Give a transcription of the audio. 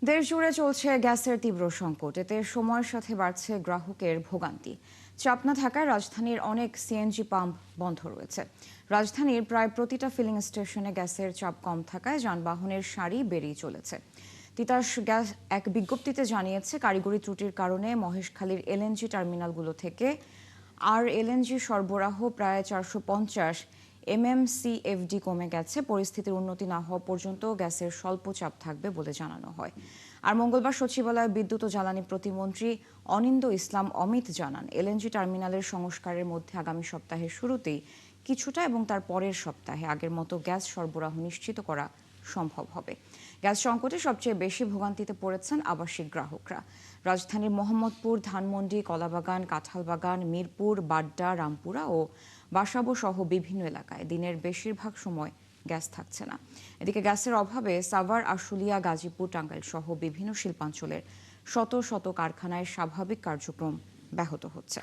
দেশ জুড়ে চলছে গ্যাসের তীব্র সংকট। এতে সময়ের সাথে বাড়ছে গ্রাহকের ভোগান্তি। চাপ না থাকায় রাজধানীর অনেক সিএনজি পাম্প বন্ধ রয়েছে। রাজধানীর প্রায় প্রতিটা ফিলিং স্টেশনে গ্যাসের চাপ কম থাকায় যানবাহনের সারি বেড়েই চলেছে। তিতাস গ্যাস এক বিজ্ঞপ্তিতে জানিয়েছে, কারিগরি ত্রুটির কারণে মহেশখালীর এলএনজি টার্মিনালগুলো থেকে এলএনজি সরবরাহ প্রায় 450 এমএমসিএফডি কমে গেছে। পরিস্থিতির উন্নতি না হওয়া পর্যন্ত গ্যাসের স্বল্প চাপ থাকবে বলে জানানো হয়। আর মঙ্গলবার সচিবালয়ে বিদ্যুৎ ও জ্বালানি প্রতিমন্ত্রী অনিন্দ ইসলাম অমিত জানান, এলএনজি টার্মিনালের সংস্কারের মধ্যে আগামী সপ্তাহের শুরুতেই কিছুটা এবং তার পরের সপ্তাহে আগের মতো গ্যাস সরবরাহ নিশ্চিত করা সম্ভব হবে। গ্যাস সংকটে সবচেয়ে বেশি ভোগান্তিতে পড়েছেন আবাসিক গ্রাহকরা। রাজধানীর মোহাম্মদপুর, ধানমন্ডি, কলাবাগান, কাঁঠালবাগান, মিরপুর, বাড্ডা, রামপুরা ও বাসাবো সহ বিভিন্ন এলাকায় দিনের বেশিরভাগ সময় গ্যাস থাকছে না। এদিকে গ্যাসের অভাবে সাভার, আশুলিয়া, গাজীপুর, টাঙ্গাইল সহ বিভিন্ন শিল্পাঞ্চলের শত শত কারখানায় স্বাভাবিক কার্যক্রম ব্যাহত হচ্ছে।